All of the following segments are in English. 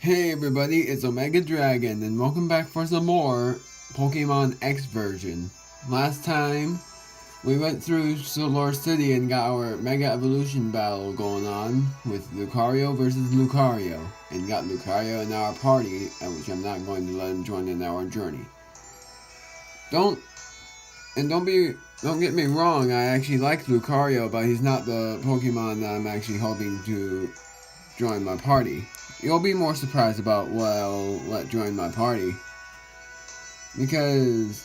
Hey everybody, it's Omega Dragon, and welcome back for some more Pokemon X version. Last time, we went through Solar City and got our Mega Evolution battle going on with Lucario versus Lucario, and got Lucario in our party, which I'm not going to let him join in our journey. Don't get me wrong, I actually like Lucario, but he's not the Pokemon that I'm actually hoping to join my party. You'll be more surprised about what I'll let join my party, because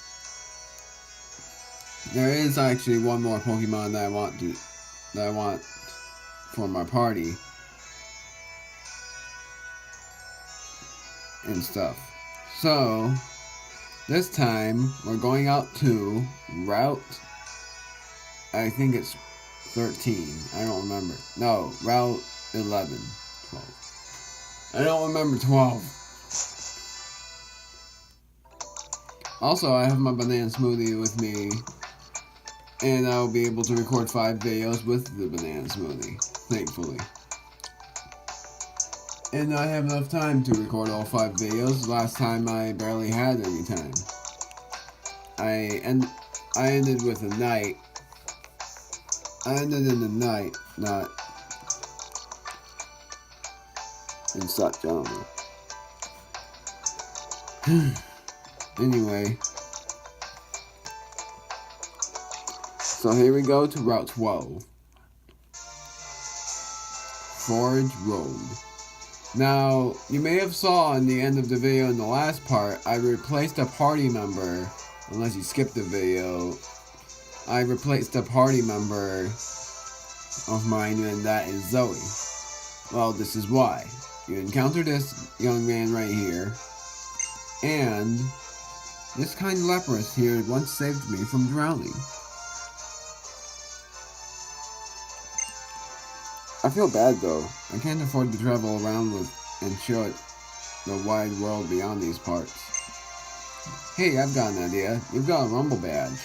there is actually one more Pokemon that I want for my party and stuff. So this time we're going out to Route, I think it's 13. I don't remember. No, Route 11, 12. I don't remember 12. Also, I have my banana smoothie with me, and I'll be able to record 5 videos with the banana smoothie, thankfully. And I have enough time to record all 5 videos. Last time I barely had any time. I ended with a night. I ended in the night, not in such gentlemen. Anyway, so here we go to Route 12, Forge Road. Now, you may have saw in the end of the video in the last part, I replaced a party member, unless you skipped the video, I replaced a party member of mine, and that is Zoe. Well, this is why. You encounter this young man right here, and this kind leprous here once saved me from drowning. I feel bad though. I can't afford to travel around with and show it the wide world beyond these parts. Hey, I've got an idea. You've got a Rumble badge.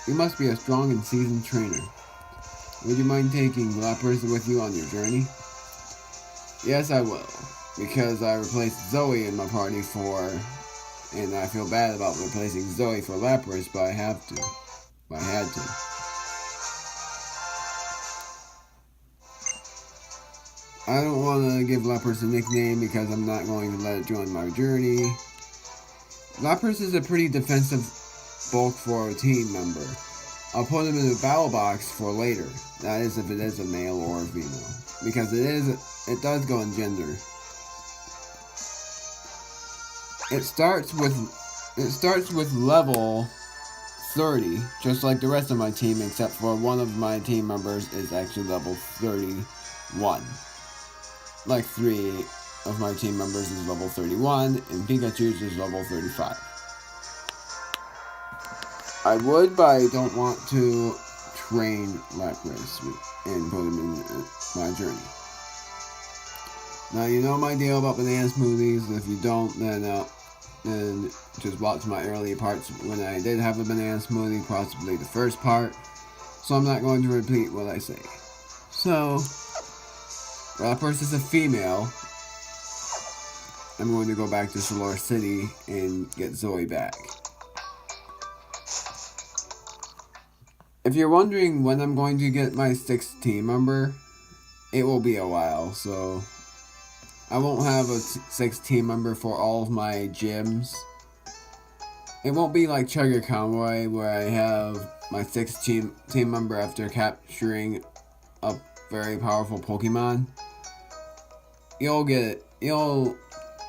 You must be a strong and seasoned trainer. Would you mind taking lepers with you on your journey? Yes, I will, because I replaced Zoe in my party and I feel bad about replacing Zoe for Lapras, but I have to. I had to. I don't want to give Lapras a nickname because I'm not going to let it join my journey. Lapras is a pretty defensive bulk for a team member. I'll put him in a battle box for later. That is if it is a male or a female, because it does go in gender. It starts with level 30, just like the rest of my team, except for one of my team members is actually level 31. Like 3 of my team members is level 31, and Pikachu's is level 35. I would, but I don't want to train Lapras and put him in my journey. Now, you know my deal about banana smoothies. If you don't, then just watch my earlier parts when I did have a banana smoothie, possibly the first part. So I'm not going to repeat what I say. So, Lapras is a female. I'm going to go back to Solar City and get Zoe back. If you're wondering when I'm going to get my 6th team member, it will be a while, so I won't have a 6th team member for all of my gyms. It won't be like Chugger Convoy, where I have my 6th team member after capturing a very powerful Pokemon. You'll get it. You'll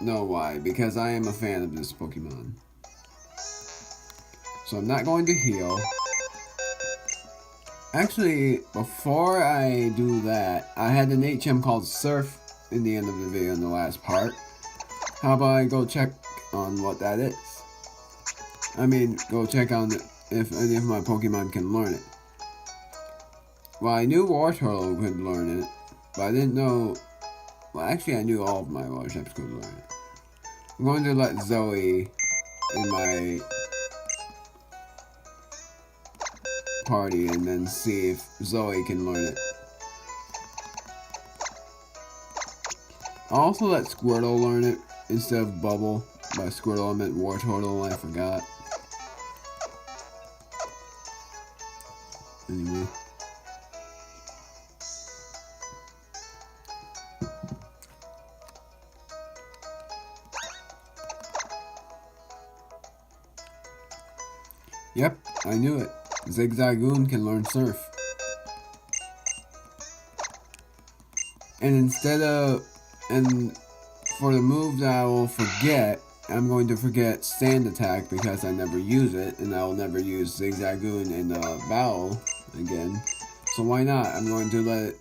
know why, because I am a fan of this Pokemon. So I'm not going to heal. Actually, before I do that, I had an HM called Surf in the end of the video in the last part. How about I go check on what that is? I mean, go check on if any of my Pokemon can learn it. Well, I knew Wartortle could learn it, but I didn't know... Well, actually, I knew all of my Warships could learn it. I'm going to let Zoe in my party and then see if Zoe can learn it. I'll also let Squirtle learn it instead of Bubble. By Squirtle I meant Wartortle, I forgot. Anyway. Yep, I knew it. Zigzagoon can learn Surf. And for the move that I will forget, I'm going to forget Sand Attack because I never use it, and I will never use Zigzagoon in battle again. So why not? I'm going to let it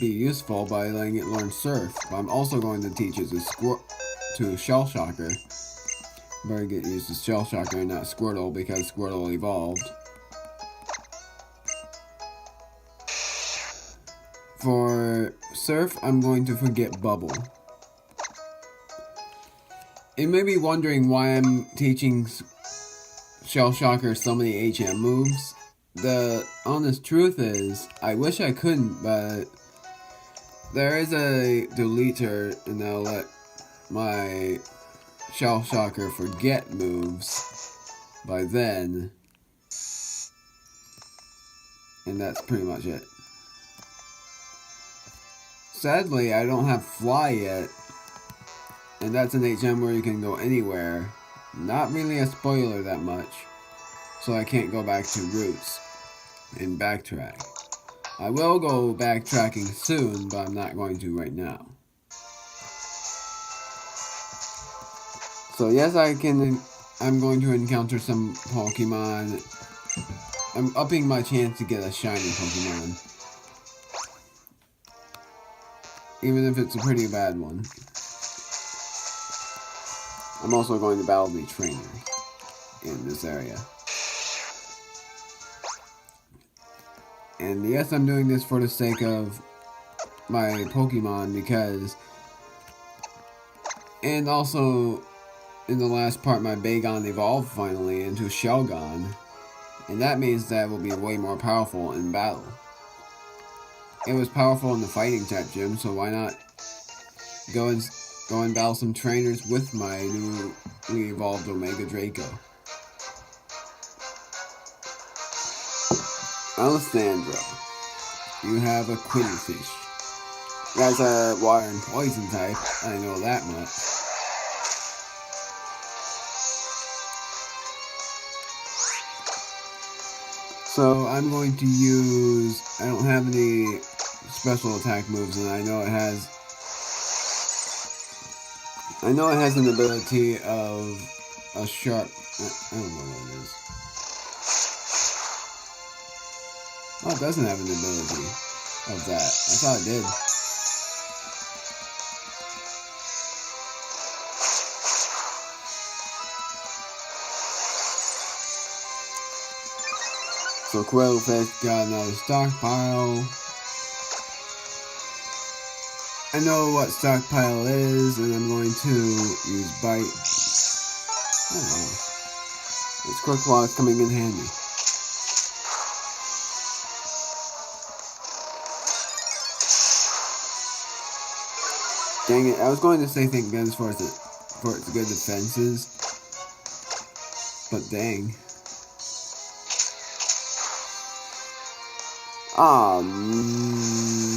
be useful by letting it learn Surf. But I'm also going to teach it to Shell Shocker. Better get used to Shell Shocker and not Squirtle because Squirtle evolved. For Surf, I'm going to forget Bubble. You may be wondering why I'm teaching Shell Shocker so many HM moves. The honest truth is, I wish I couldn't, but there is a deleter, and I'll let my Shell Shocker forget moves by then. And that's pretty much it. Sadly, I don't have Fly yet. And that's an HM where you can go anywhere. Not really a spoiler that much. So I can't go back to Roots and backtrack. I will go backtracking soon, but I'm not going to right now. So yes, I'm going to encounter some Pokemon. I'm upping my chance to get a shiny Pokemon. Even if it's a pretty bad one. I'm also going to battle the trainer in this area. And yes, I'm doing this for the sake of my Pokemon because... And also, in the last part, my Bagon evolved finally into Shelgon. And that means that it will be way more powerful in battle. It was powerful in the fighting type gym, so why not go and battle some trainers with my newly evolved Omega Draco. Alessandro, you have a Quillfish. That's a water and poison type, I know that much. So I'm going to use, I don't have any special attack moves, and I know it has an ability of a sharp, I don't know what it is. Oh, it doesn't have an ability of that. I thought it did. So Quillfish got another stockpile. I know what stockpile is, and I'm going to use Bite. Oh wow. This Quick Claw is coming in handy. Dang it, I was going to say thank goodness for its good defenses. But dang.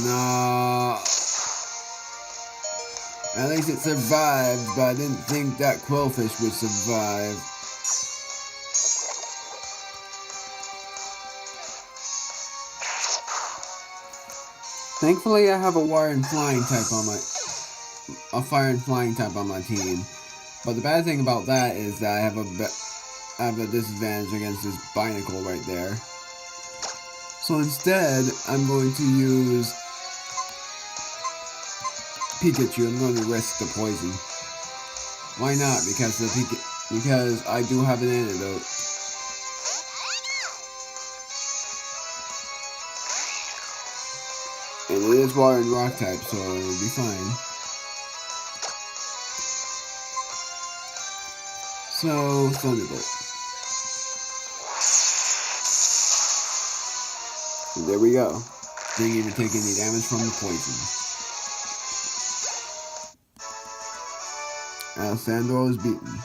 No. At least it survived, but I didn't think that Quillfish would survive. Thankfully, I have a fire and flying type on my team. But the bad thing about that is that I have a disadvantage against this Binacle right there. So instead, I'm going to use Pikachu. I'm going to risk the poison. Why not? Because I do have an antidote. And it is water and rock type, so it'll be fine. So, Thunderbolt. And there we go. Didn't even take any damage from the poison. Alessandro is beaten.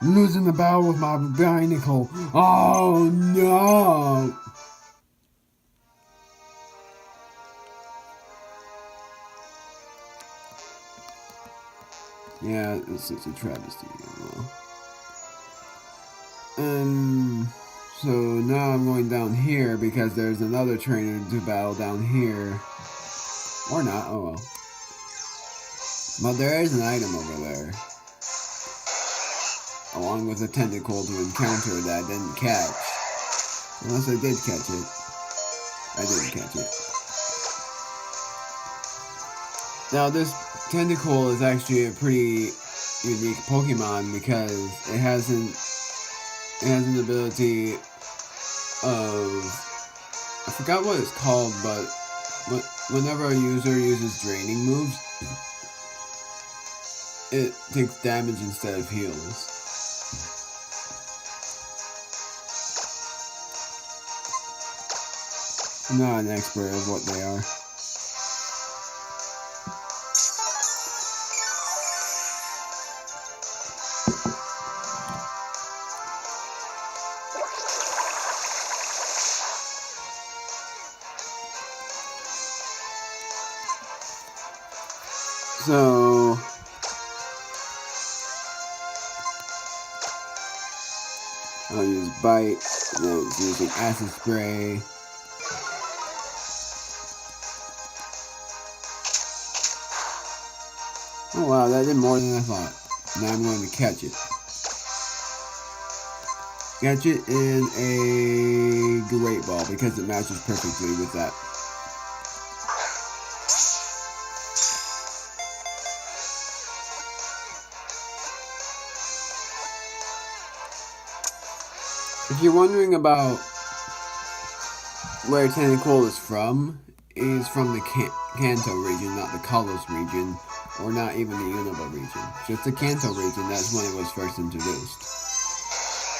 Losing the battle with my Bionicle. Oh no! Yeah, it's a travesty. So now I'm going down here because there's another trainer to battle down here. Or not, oh well. But there is an item over there. Along with a tentacle to encounter that I didn't catch. Unless I did catch it. I didn't catch it. Now this tentacle is actually a pretty unique Pokemon because it has an ability of, I forgot what it's called, but whenever a user uses draining moves, it takes damage instead of heals. I'm not an expert of what they are. So I'll use Bite, and then it's using Acid Spray. Oh wow, that did more than I thought. Now I'm going to catch it. Catch it in a Great Ball because it matches perfectly with that. If you're wondering about where Tentacool is from the Kanto region, not the Kalos region, or not even the Unova region. Just the Kanto region, that's when it was first introduced.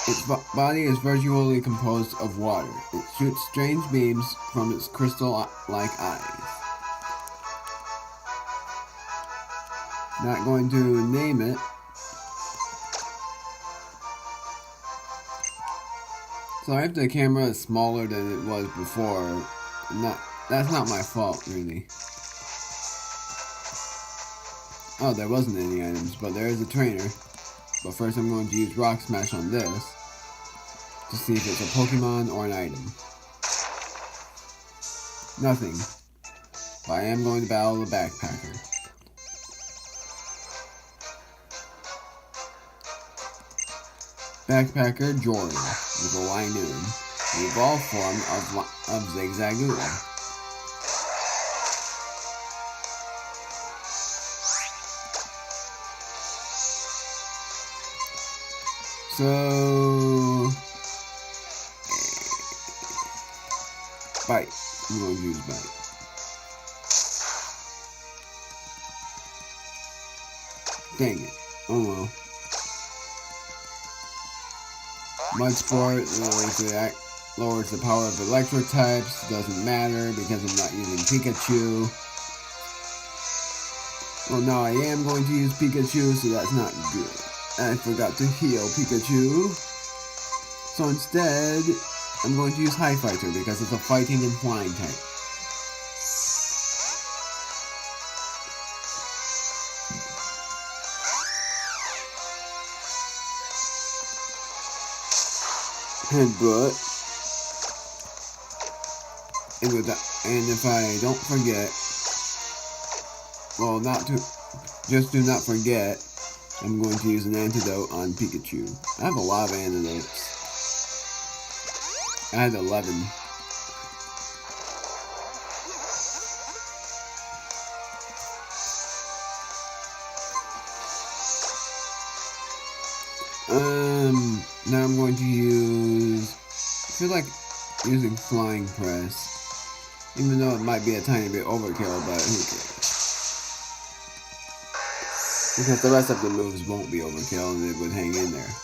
Its body is virtually composed of water. It shoots strange beams from its crystal-like eyes. Not going to name it. Sorry if the camera is smaller than it was before. That's not my fault, really. Oh, there wasn't any items, but there is a trainer. But first I'm going to use Rock Smash on this to see if it's a Pokemon or an item. Nothing. But I am going to battle the Backpacker. Backpacker Jordan with a Linoon, the evolved form of Zigzagoon. So Bite. I'm going to use Bite. Dang it. Oh well. Mud Sport lowers the power of electric types. Doesn't matter because I'm not using Pikachu. Well, now I am going to use Pikachu, so that's not good. I forgot to heal Pikachu. So instead, I'm going to use High Fighter because it's a fighting and flying type. Headbutt. And if I don't forget, well, just do not forget, I'm going to use an antidote on Pikachu. I have a lot of antidotes. I had 11. Now I'm going to use, I feel like using Flying Press. Even though it might be a tiny bit overkill, but who cares? Because the rest of the moves won't be overkill and it would hang in there.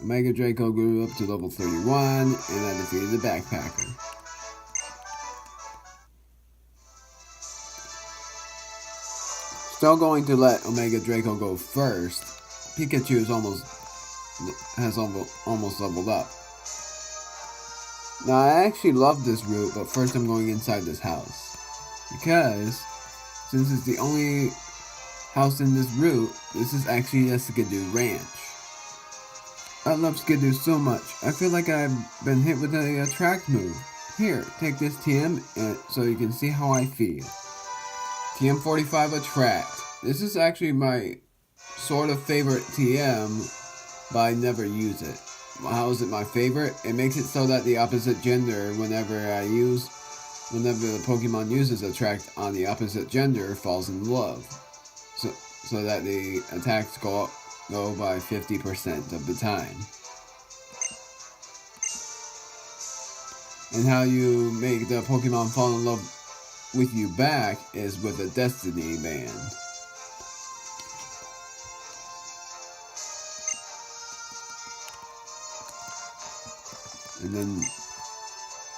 Omega Draco grew up to level 31 and I defeated the Backpacker. Still going to let Omega Draco go first. Pikachu is almost leveled up. Now I actually love this route, but first I'm going inside this house. Because, since it's the only house in this route, this is actually a Skiddo ranch. I love Skiddo so much. I feel like I've been hit with a attract move. Here, take this TM so you can see how I feel. TM45 Attract. This is actually my sort of favorite TM, but I never use it. How is it my favorite? It makes it so that the opposite gender, whenever the Pokemon uses Attract on the opposite gender, falls in love. So that the attacks go by 50% of the time. And how you make the Pokemon fall in love with you back is with a Destiny Band. And then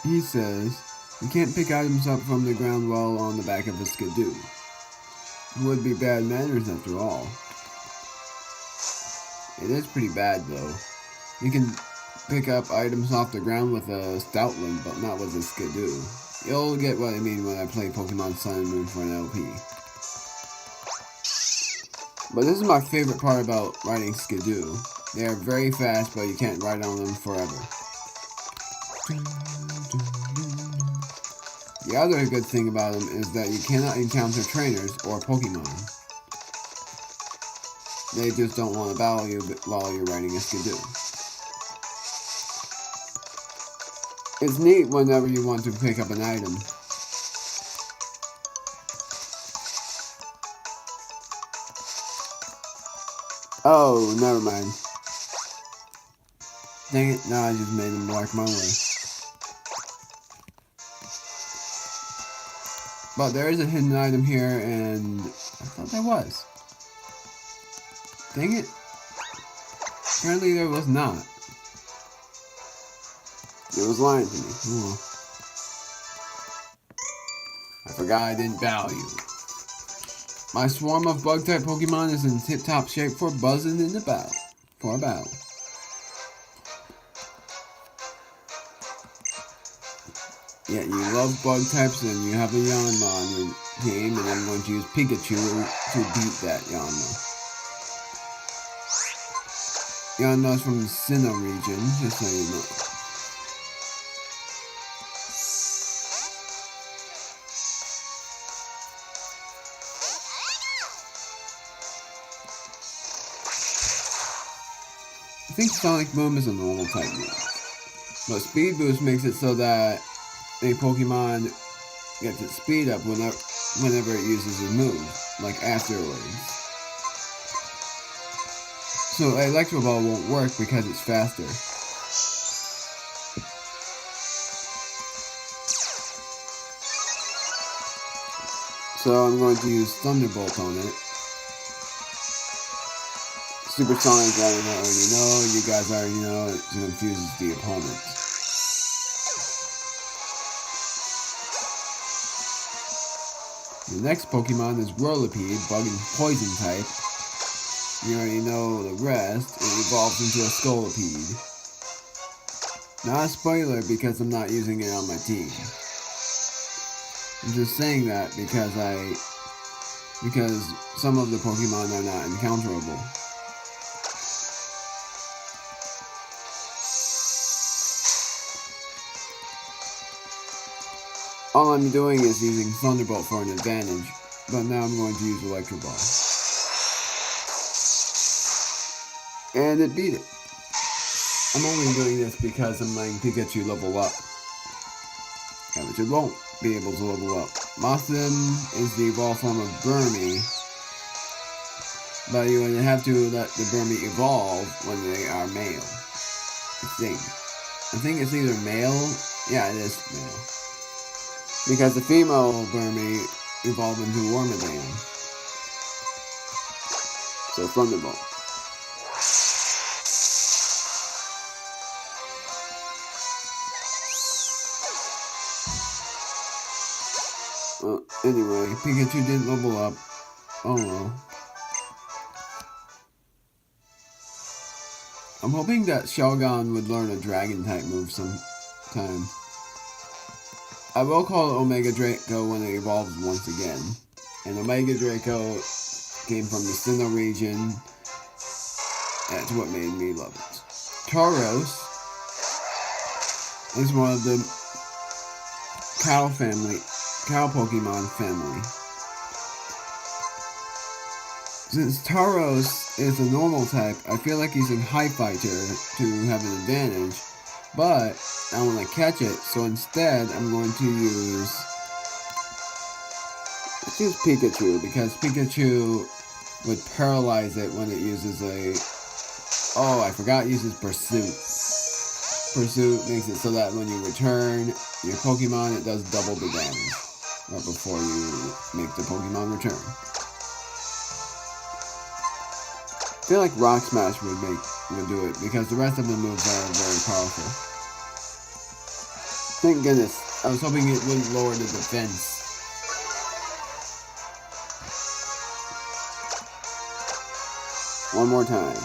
he says, you can't pick items up from the ground while on the back of a Skiddo. It would be bad manners after all. It is pretty bad though. You can pick up items off the ground with a Stoutland, but not with a Skiddo. You'll get what I mean when I play Pokemon Sun and Moon for an LP. But this is my favorite part about riding Skiddo. They are very fast, but you can't ride on them forever. The other good thing about them is that you cannot encounter trainers or Pokemon. They just don't want to battle you while you're riding a Skiddo. It's neat whenever you want to pick up an item. Oh, never mind. Dang it, now I just made him block my way. But there is a hidden item here, and I thought there was. Dang it. Apparently there was not. It was lying to me. Oh. I forgot I didn't battle you. My swarm of bug-type Pokemon is in tip-top shape for buzzing in the battle. For a battle. Yeah, you love bug types and you have a Yanma on your team, and I'm going to use Pikachu to beat that Yanma. Yanma's from the Sinnoh region, just so you know. I think Sonic Boom is a normal type move, but Speed Boost makes it so that a Pokemon gets its speed up whenever it uses a move, like Afterwards. So Electro Ball won't work because it's faster. So I'm going to use Thunderbolt on it. Supersonic, I already know, you guys already know, it confuses the opponent. The next Pokemon is Whirlipede, Bug and Poison type. You already know the rest, it evolves into a Scolipede. Not a spoiler because I'm not using it on my team. I'm just saying that because some of the Pokemon are not encounterable. All I'm doing is using Thunderbolt for an advantage, but now I'm going to use Electro Ball. And it beat it. I'm only doing this because I'm letting Pikachu level up. Which it won't be able to level up. Mothim is the evolved form of Burmy, but you would have to let the Burmy evolve when they are male. I think it's either male. Yeah, it is male. Because the female Burmy evolved into Wormadam. So Thunderbolt. Well, anyway, Pikachu didn't level up. Oh well. I'm hoping that Shelgon would learn a dragon type move sometime. I will call it Omega Draco when it evolves once again. And Omega Draco came from the Sinnoh region. That's what made me love it. Tauros is one of the cow Pokemon family. Since Tauros is a normal type, I feel like using High Fighter to have an advantage, but I want to catch it, so instead I'm going to use... Let's use Pikachu, because Pikachu would paralyze it when it uses a... Oh, I forgot it uses Pursuit. Pursuit makes it so that when you return your Pokemon, it does double the damage right before you make the Pokemon return. I feel like Rock Smash would do it, because the rest of the moves are very powerful. Thank goodness. I was hoping it wouldn't lower the defense. One more time.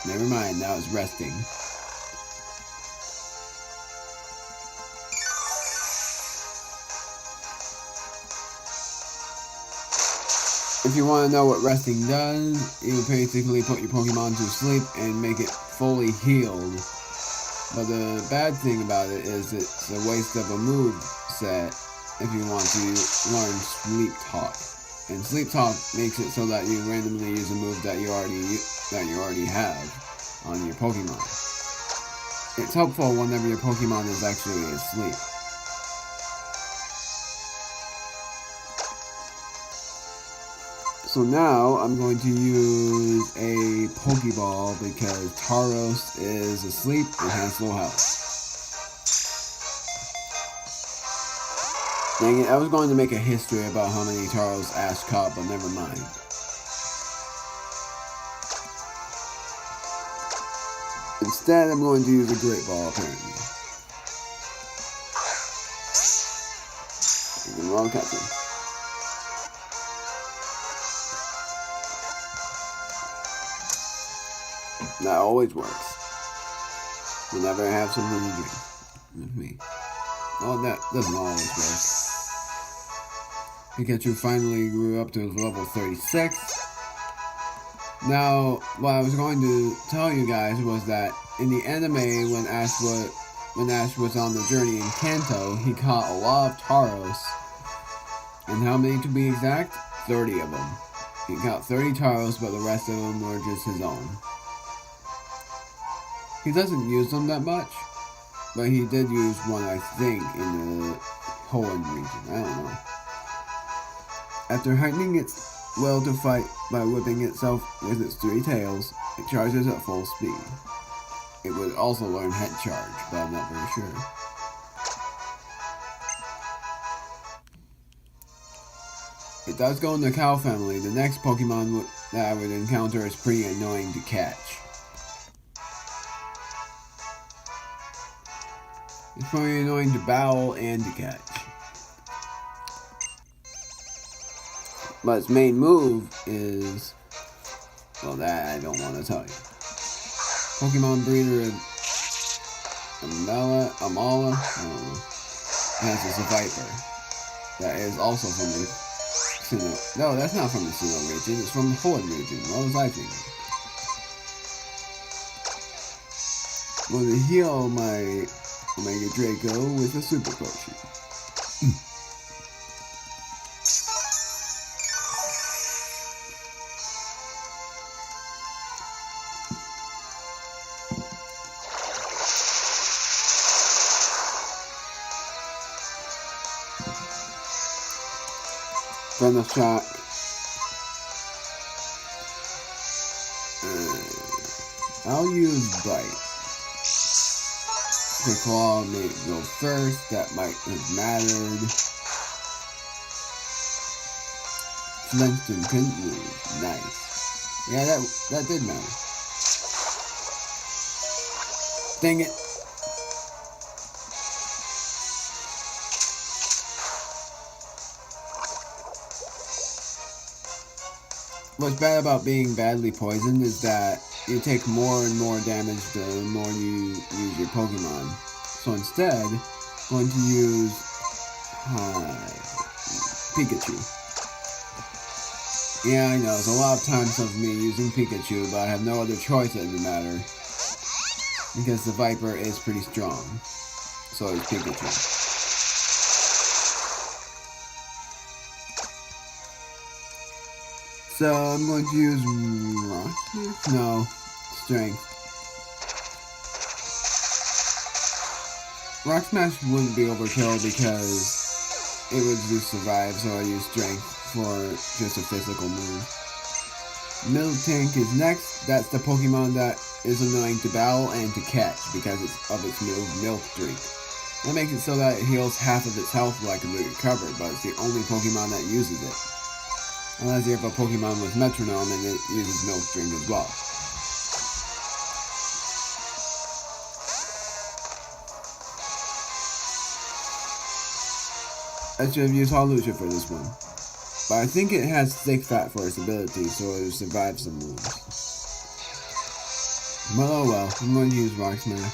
Never mind, now it's resting. If you want to know what resting does, you basically put your Pokemon to sleep and make it fully healed. But the bad thing about it is it's a waste of a move set if you want to learn Sleep Talk. And Sleep Talk makes it so that you randomly use a move that you already have on your Pokemon. It's helpful whenever your Pokemon is actually asleep. So now I'm going to use a Pokeball because Tauros is asleep and has low health. Dang it, I was going to make a history about how many Tauros Ash caught, but never mind. Instead, I'm going to use a Great Ball, apparently. Wrong captain. That always works. Whenever I have something to drink with me. Well, that doesn't always work. Pikachu finally grew up to his level 36. Now, what I was going to tell you guys was that in the anime, when Ash was on the journey in Kanto, he caught a lot of Tauros. And how many to be exact? 30 of them. He caught 30 Tauros, but the rest of them were just his own. He doesn't use them that much, but he did use one, I think, in the Hoenn region. I don't know. After heightening its will to fight by whipping itself with its 3 tails, it charges at full speed. It would also learn Head Charge, but I'm not very sure. It does go in the Cow family. The next Pokemon that I would encounter is pretty annoying to catch. It's pretty annoying to battle and to catch. But its main move is... well, that I don't want to tell you. Pokemon breeder Amala, I don't know. That's just a Viper. That is also from the Sinnoh. No, that's not from the Sinnoh region. It's from the Hoenn region. What was I thinking? I'm going to heal my Omega Draco with a Super Potion. Venom Shock. I'll use Bite. The Claw may go first. That might have mattered. Flintstone couldn't move. Nice. Yeah, that did matter. Dang it. what's bad about being badly poisoned is that you take more and more damage the more you use your Pokemon. So instead, I'm going to use Pikachu. Yeah, I know, it's a lot of times of me using Pikachu, but I have no other choice in the matter. Because the Viper is pretty strong. So is Pikachu. So I'm going to use Rock? No, Strength. Rock Smash wouldn't be overkill because it would just survive, so I use Strength for just a physical move. Miltank is next. That's the Pokemon that is annoying to battle and to catch because of its move Milk Drink. That makes it so that it heals half of its health like it recovered, but it's the only Pokemon that uses it. Unless you have a Pokemon with Metronome and it uses Milk Drink as well. I should have used Hawlucha for this one. But I think it has thick fat for its ability, so it'll survive some moves. But oh well, I'm going to use Rock Smash.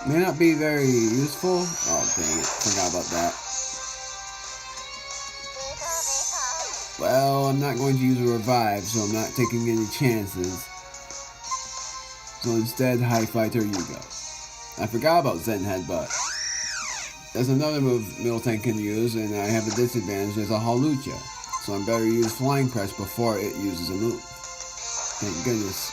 May not be very useful. Oh dang it, forgot about that. Well, I'm not going to use a Revive, so I'm not taking any chances. So instead, High Fighter you go. I forgot about Zen Headbutt. There's another move Miltank can use, and I have a disadvantage as a Hawlucha. So I'm better use Flying Press before it uses a move. Thank goodness.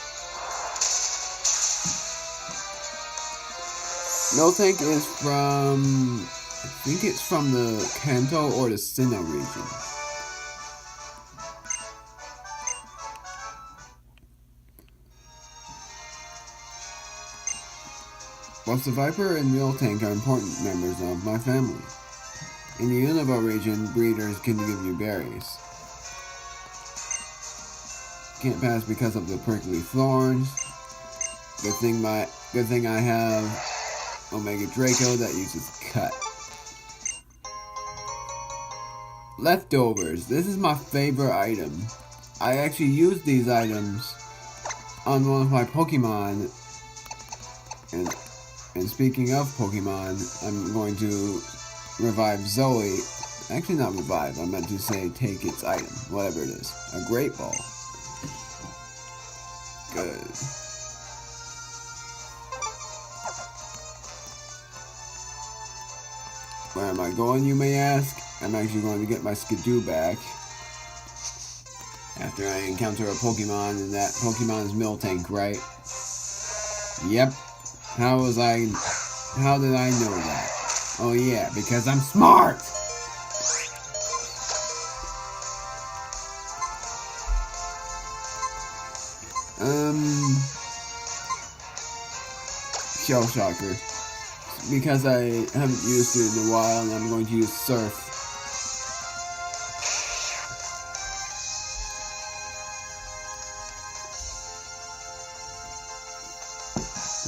Miltank is from... I think it's from the Kanto or the Sinnoh region. Both the Viper and Miltank are important members of my family. In the Unova region, breeders can give you berries. Can't pass because of the prickly thorns. Good thing I have Omega Draco that uses Cut. Leftovers. This is my favorite item. I actually used these items on one of my Pokemon. And speaking of Pokemon, I'm going to revive Zoe. Actually, not revive. I meant to say take its item, whatever it is. A Great Ball. Good. Where am I going, you may ask? I'm actually going to get my Skiddo back. After I encounter a Pokemon, and that Pokemon is Miltank, right? Yep. How did I know that? Oh yeah, because I'm smart! Shell Shocker. Because I haven't used it in a while, and I'm going to use Surf.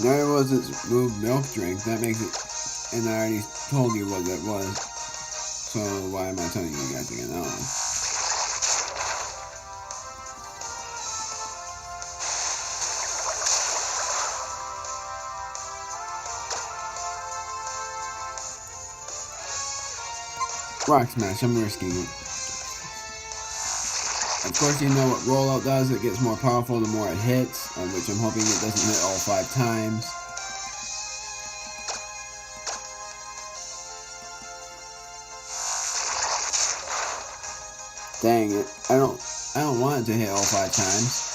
There was its move Milk Drink. That makes it, and I already told you what that was. So why am I telling you guys again? I don't know. Rock Smash, I'm risking it. Of course, you know what rollout does. It gets more powerful the more it hits, which I'm hoping it doesn't hit all 5 times. Dang it. I don't want it to hit all 5 times.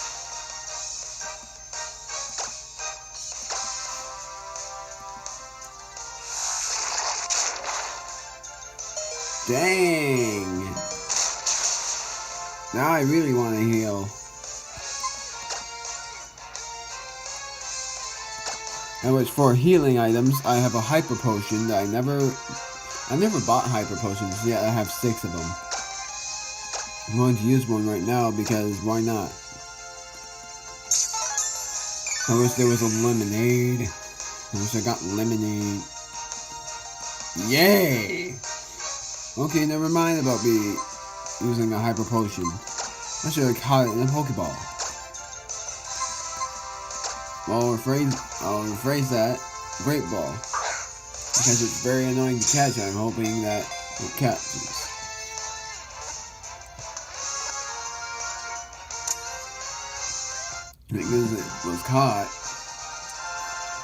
Dang! Now I really want to heal. And which for healing items, I have a Hyper Potion that I never bought Hyper Potions, yet I have 6 of them. I'm going to use one right now because why not? I wish there was a lemonade. I wish I got lemonade. Yay! Okay, never mind about me using a hyper potion. I should have caught it in a Pokeball. Well, I'll rephrase that. Great Ball. Because it's very annoying to catch, I'm hoping that it catches. Because it was caught,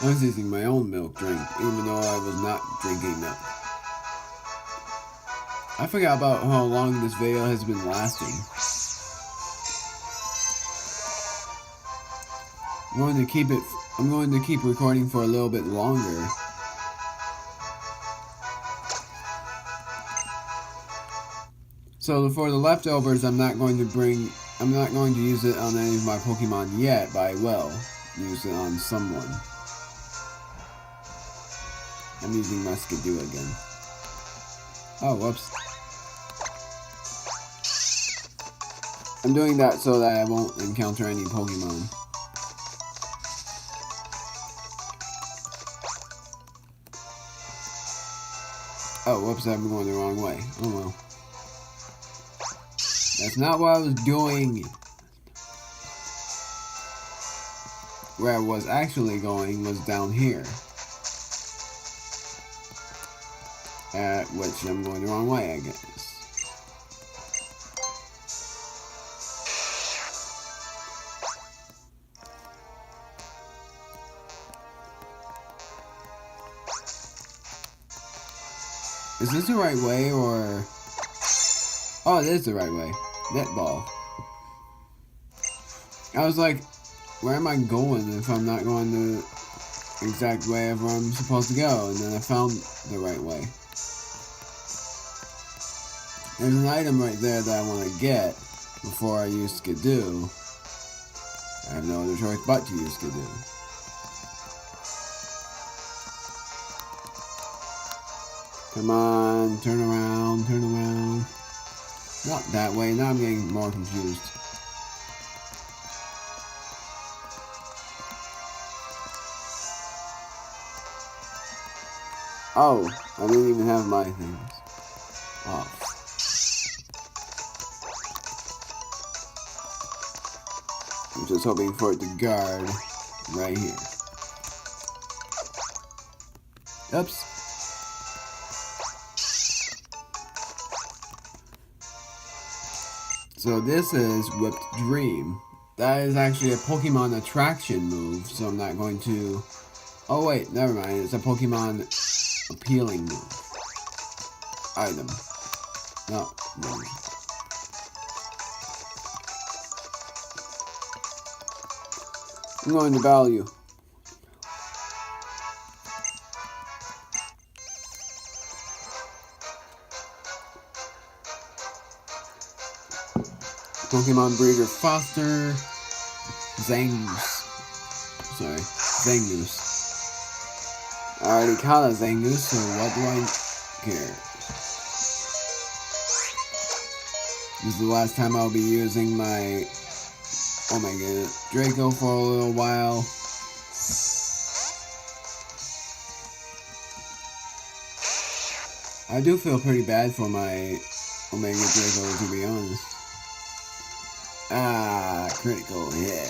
I was using my own milk drink, even though I was not drinking milk. I forgot about how long this video has been lasting. I'm going to keep recording for a little bit longer. So for the leftovers, I'm not going to use it on any of my Pokemon yet, but I will use it on someone. I'm using my Skiddo again. Oh, whoops. I'm doing that so that I won't encounter any Pokemon. Oh, whoops, I'm going the wrong way. Oh well. That's not what I was doing. Where I was actually going was down here. Which I'm going the wrong way, I guess. Is this the right way, or... Oh, it is the right way. Netball. I was like, where am I going if I'm not going the exact way of where I'm supposed to go? And then I found the right way. There's an item right there that I want to get before I use Skiddo. I have no other choice but to use Skiddo. Come on, turn around, turn around. Not that way, now I'm getting more confused. Oh, I didn't even have my things off. I'm just hoping for it to guard right here. Oops. So this is Whipped Dream. That is actually a Pokemon attraction move, so I'm not going to... Oh wait, never mind, it's a Pokemon appealing move. Item. No, no. I'm going to value. Pokemon Breeder Foster. Zangoose. Sorry, Zangoose. I already caught a Zangoose, so what do I care? This is the last time I'll be using my... Oh my god, Draco for a little while. I do feel pretty bad for my Omega Draco, to be honest. Ah, critical hit.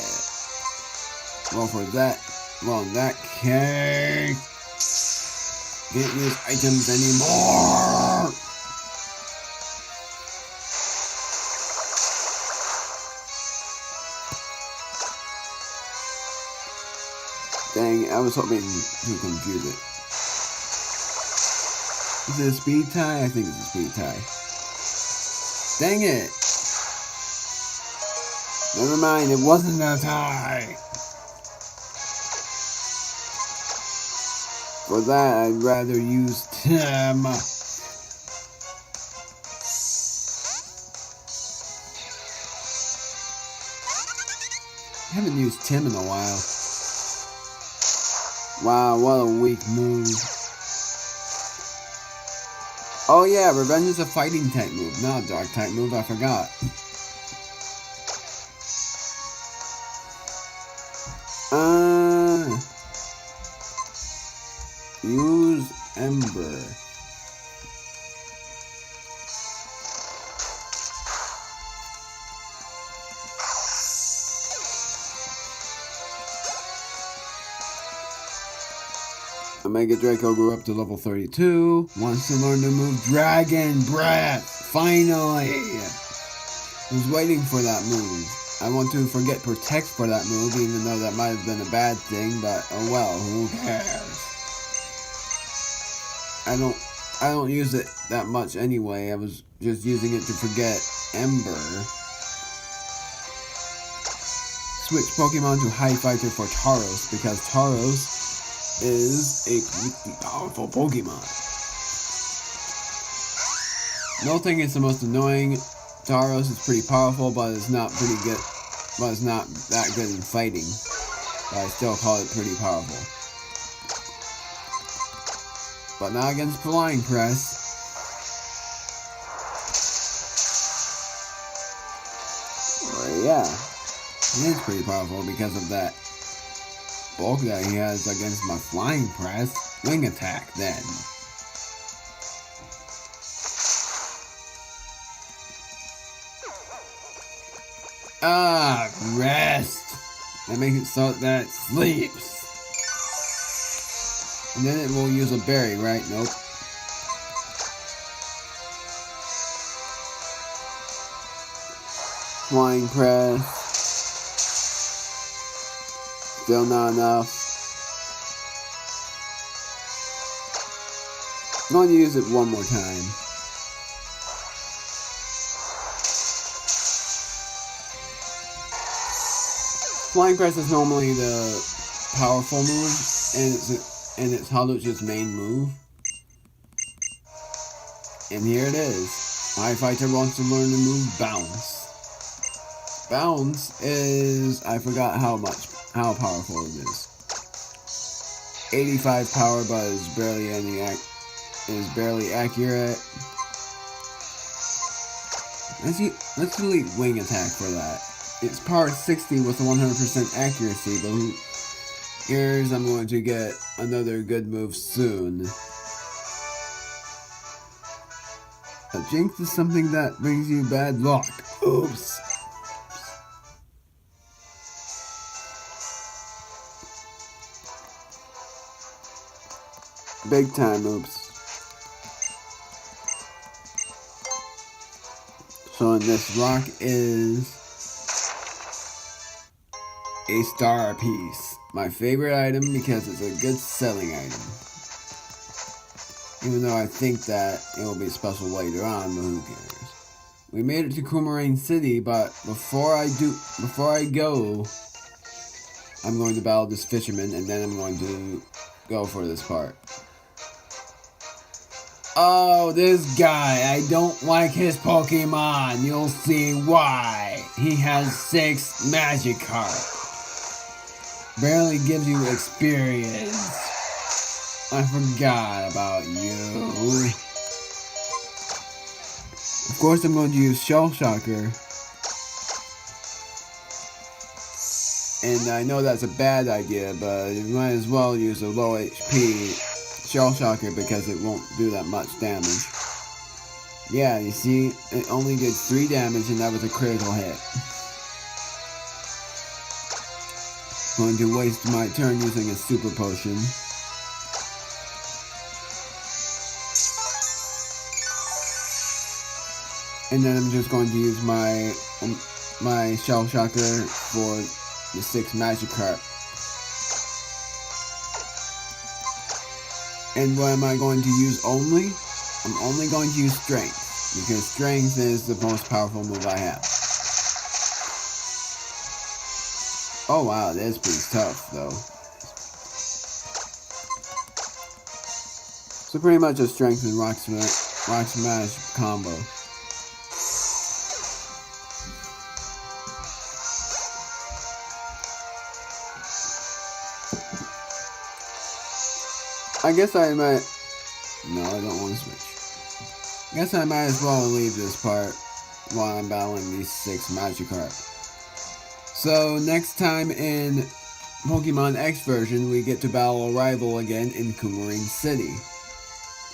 Well, for that, well, in that case, can't use items anymore. Dang, I was hoping to confuse it. Is it a speed tie? I think it's a speed tie. Dang it! Never mind, it wasn't a tie! For that, I'd rather use Tim. I haven't used Tim in a while. Wow, what a weak move. Oh yeah, Revenge is a fighting type move, not a dark type move, I forgot. Use Ember. Omega Draco grew up to level 32. Wants to learn the move Dragon Breath. Finally! I was waiting for that move. I want to forget Protect for that move, even though that might have been a bad thing, but oh well, who cares? I don't use it that much anyway. I was just using it to forget Ember. Switch Pokemon to High Fighter for Tauros, because Tauros is a pretty powerful Pokemon. Melting is the most annoying. Tauros is pretty powerful, but it's not pretty good. But it's not that good in fighting. But I still call it pretty powerful. But not against Flying Press. Well, yeah, he is pretty powerful because of that bulk that he has against my Flying Press. Wing attack then. Rest. That makes it so that it sleeps. And then it will use a berry, right? Nope. Flying Press. Still not enough. I'm going to use it one more time. Flying Press is normally the powerful move, and it's Holoch's main move. And here it is. My fighter wants to learn the move Bounce. Bounce is, I forgot how powerful it is. 85 power, but it's barely accurate. Let's delete Wing Attack for that. It's power 60 with 100% accuracy, but who cares? I'm going to get another good move soon. A jinx is something that brings you bad luck. Oops. Big time oops. So this rock is a star piece. My favorite item because it's a good selling item. Even though I think that it will be special later on, but who cares? We made it to Coumarine City, but before I go, I'm going to battle this fisherman, and then I'm going to go for this part. Oh, this guy, I don't like his Pokemon. You'll see why. He has 6 Magikarp. Barely gives you experience. I forgot about you. Of course, I'm going to use Shell Shocker. And I know that's a bad idea, but you might as well use a low HP Shell Shocker because it won't do that much damage. Yeah, you see, it only did 3 damage and that was a critical hit. Going to waste my turn using a super potion. And then I'm just going to use my Shell Shocker for the 6 Magikarp. And what am I going to use only? I'm only going to use Strength, because Strength is the most powerful move I have. Oh wow, that's pretty tough though. So pretty much a Strength and Rock Smash combo. I guess I might... No, I don't want to switch. I guess I might as well leave this part while I'm battling these 6 Magikarp. So, next time in Pokemon X version, we get to battle a rival again in Coumarine City.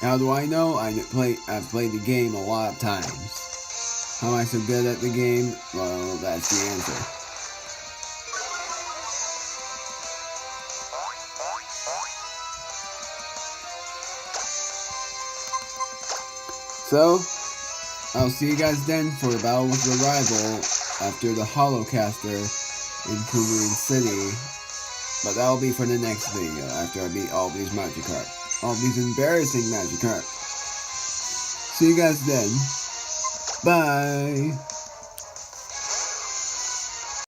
How do I know? I've played the game a lot of times. How am I so good at the game? Well, that's the answer. So, I'll see you guys then for the Battle with the Rival after the Holocaster in Kumoon City. But that'll be for the next video after I beat all these Magikarp. All these embarrassing Magikarp. See you guys then. Bye!